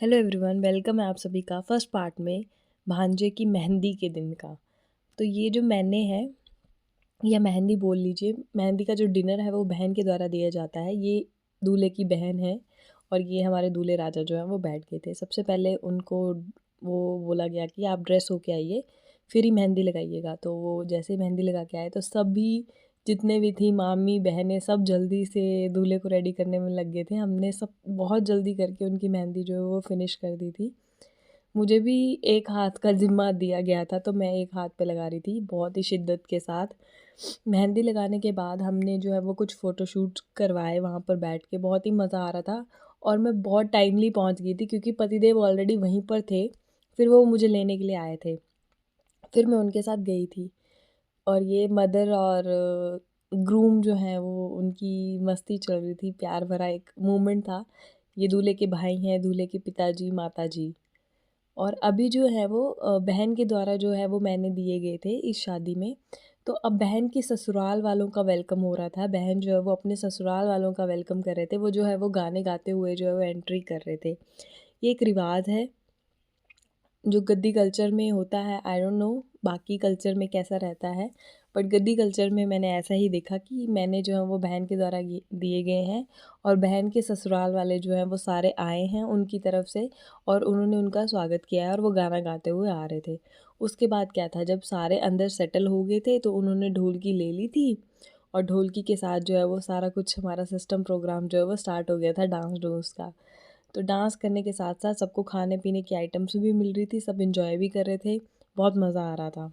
Hello everyone, welcome है आप सभी का फर्स्ट पार्ट में भांजे की मेहंदी के दिन का। तो ये जो मैंने है या मेहंदी बोल लीजिए, मेहंदी का जो डिनर है वो बहन के द्वारा दिया जाता है। ये दूल्हे की बहन है और ये हमारे दूल्हे राजा जो हैं वो बैठ गए थे। सबसे पहले उनको वो बोला गया कि आप ड्रेस होके आइए, फिर ही मेहंदी लगाइएगा। तो वो जैसे ही मेहंदी लगा के आए तो सभी जितने भी थी मामी बहनें सब जल्दी से दूल्हे को रेडी करने में लग गए थे। हमने सब बहुत जल्दी करके उनकी मेहंदी जो है वो फिनिश कर दी थी। मुझे भी एक हाथ का ज़िम्मा दिया गया था, तो मैं एक हाथ पे लगा रही थी बहुत ही शिद्दत के साथ। मेहंदी लगाने के बाद हमने जो है वो कुछ फ़ोटोशूट करवाए वहाँ पर बैठ के, बहुत ही मज़ा आ रहा था। और मैं बहुत टाइमली पहुँच गई थी क्योंकि पतिदेव ऑलरेडी वहीं पर थे, फिर वो मुझे लेने के लिए आए थे, फिर मैं उनके साथ गई थी। और ये मदर और ग्रूम जो हैं वो उनकी मस्ती चल रही थी, प्यार भरा एक मोमेंट था। ये दूल्हे के भाई हैं, दूल्हे के पिताजी, माताजी। और अभी जो है वो बहन के द्वारा जो है वो मैंने दिए गए थे इस शादी में। तो अब बहन के ससुराल वालों का वेलकम हो रहा था। बहन जो है वो अपने ससुराल वालों का वेलकम कर रहे थे। वो जो है वो गाने गाते हुए जो है वो एंट्री कर रहे थे। ये एक रिवाज है जो गद्दी कल्चर में होता है। आई डोंट नो बाकी कल्चर में कैसा रहता है, बट गद्दी कल्चर में मैंने ऐसा ही देखा कि मैंने जो है वो बहन के द्वारा दिए गए हैं। और बहन के ससुराल वाले जो हैं वो सारे आए हैं उनकी तरफ से, और उन्होंने उनका स्वागत किया है और वो गाना गाते हुए आ रहे थे। उसके बाद क्या था, जब सारे अंदर सेटल हो गए थे तो उन्होंने ढोलकी ले ली थी, और ढोलकी के साथ जो है वो सारा कुछ हमारा सिस्टम प्रोग्राम जो है वो स्टार्ट हो गया था, डांस डूंस का। तो डांस करने के साथ साथ सबको खाने पीने की आइटम्स भी मिल रही थी, सब इन्जॉय भी कर रहे थे, बहुत मज़ा आ रहा था।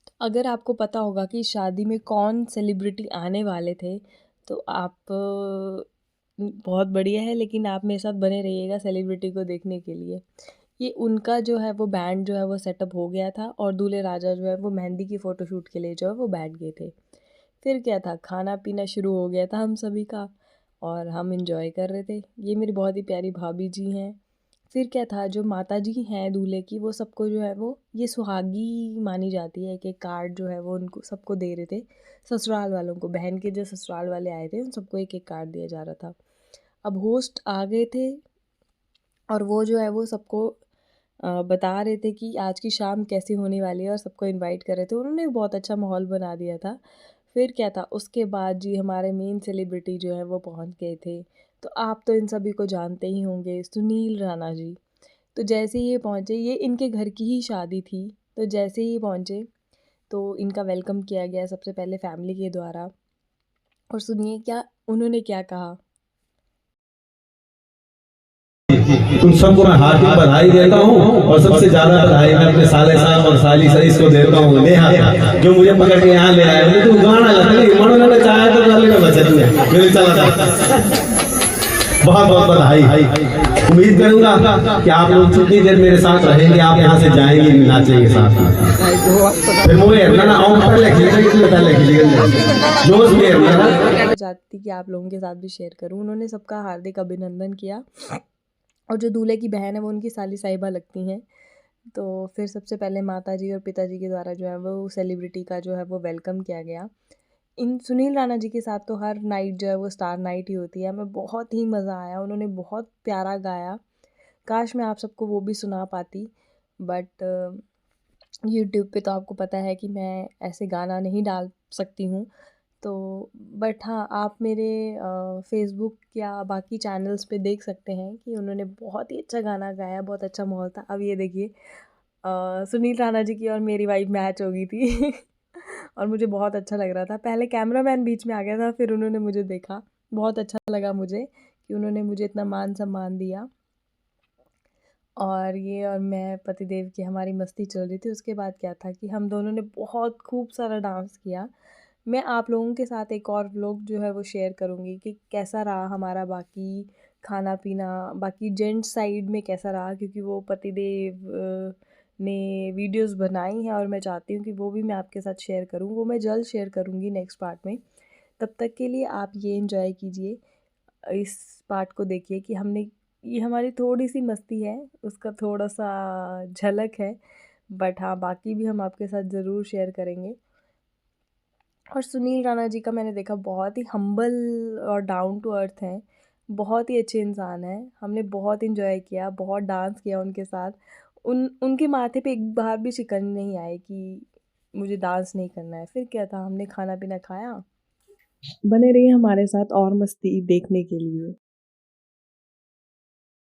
तो अगर आपको पता होगा कि शादी में कौन सेलिब्रिटी आने वाले थे, तो आप बहुत बढ़िया है, लेकिन आप मेरे साथ बने रहिएगा सेलिब्रिटी को देखने के लिए। ये उनका जो है वो बैंड जो है वो सेटअप हो गया था, और दूल्हे राजा जो है वो मेहंदी की फ़ोटोशूट के लिए जो है वो बैठ गए थे। फिर क्या था, खाना पीना शुरू हो गया था हम सभी का, और हम एंजॉय कर रहे थे। ये मेरी बहुत ही प्यारी भाभी जी हैं। फिर क्या था, जो माताजी हैं दूल्हे की, वो सबको जो है वो ये सुहागी मानी जाती है। एक-एक कार्ड जो है वो उनको सबको दे रहे थे, ससुराल वालों को। बहन के जो ससुराल वाले आए थे उन सबको एक-एक कार्ड दिया जा रहा था। अब होस्ट आ गए थे और वो जो है वो सबको बता रहे थे कि आज की शाम कैसी होने वाली है, और सबको इनवाइट कर रहे थे। उन्होंने बहुत अच्छा माहौल बना दिया था। फिर क्या था, उसके बाद जी हमारे मेन सेलिब्रिटी जो हैं वो पहुंच गए थे। तो आप तो इन सभी को जानते ही होंगे, सुनील राणा जी। तो जैसे ही ये पहुँचे, ये इनके घर की ही शादी थी, तो जैसे ही पहुँचे तो इनका वेलकम किया गया सबसे पहले फैमिली के द्वारा। और सुनिए क्या उन्होंने क्या कहा। तुम सबको मैं हार्दिक बधाई देता हूँ, और सबसे ज्यादा बधाई मैं अपने साले साहब और साली सईस को देता हूँ, नेहा, जो मुझे पकड़ के यहाँ ले आए। मुझे तुम गाना लगता नहीं, मन में चाहे तो कर लेना, बचत में मेरे चला था। बहुत बहुत बधाई। उम्मीद करूंगा कि आप लोग जितनी देर मेरे साथ रहेंगे, आप यहाँ से जाएंगे नाचेंगे साथ। फिर मुझे ना और पहले खिलेगा जोश में चाहती कि आप लोगों के साथ भी शेयर करूं। उन्होंने सबका हार्दिक अभिनंदन किया, और जो दूल्हे की बहन है वो उनकी साली साहिबा लगती हैं। तो फिर सबसे पहले माताजी और पिताजी के द्वारा जो है वो सेलिब्रिटी का जो है वो वेलकम किया गया। इन सुनील राणा जी के साथ तो हर नाइट जो है वो स्टार नाइट ही होती है। हमें बहुत ही मज़ा आया, उन्होंने बहुत प्यारा गाया। काश मैं आप सबको वो भी सुना पाती, बट यूट्यूब पे तो आपको पता है कि मैं ऐसे गाना नहीं डाल सकती हूँ। तो बट हाँ, आप मेरे फ़ेसबुक या बाकी चैनल्स पे देख सकते हैं कि उन्होंने बहुत ही अच्छा गाना गाया, बहुत अच्छा माहौल था। अब ये देखिए, सुनील राणा जी की और मेरी वाइब मैच हो गई थी। और मुझे बहुत अच्छा लग रहा था। पहले कैमरामैन बीच में आ गया था, फिर उन्होंने मुझे देखा। बहुत अच्छा लगा मुझे कि उन्होंने मुझे इतना मान-सम्मान दिया। और मैं पतिदेव की हमारी मस्ती चल रही थी। उसके बाद क्या था कि हम दोनों ने बहुत खूब सारा डांस किया। मैं आप लोगों के साथ एक और व्लॉग जो है वो शेयर करूँगी कि कैसा रहा हमारा बाकी खाना-पीना, बाकी जेंट्स साइड में कैसा रहा, क्योंकि वो पतिदेव ने वीडियोज़ बनाई हैं और मैं चाहती हूँ कि वो भी मैं आपके साथ शेयर करूँ। वो मैं जल्द शेयर करूँगी नेक्स्ट पार्ट में। तब तक के लिए आप ये एन्जॉय कीजिए, इस पार्ट को देखिए कि हमने ये हमारी थोड़ी-सी मस्ती है, उसका थोड़ा-सा झलक है। बट हाँ, बाकी भी हम आपके साथ ज़रूर शेयर करेंगे। और सुनील राणा जी का मैंने देखा बहुत ही हम्बल और डाउन टू अर्थ हैं। बहुत ही अच्छे इंसान हैं। हमने बहुत एन्जॉय किया, बहुत डांस किया उनके साथ। उनके माथे पे एक बार भी शिकन नहीं आई कि मुझे डांस नहीं करना है। फिर क्या था, हमने खाना-पीना खाया। बने रहिए हमारे साथ और मस्ती देखने के लिए।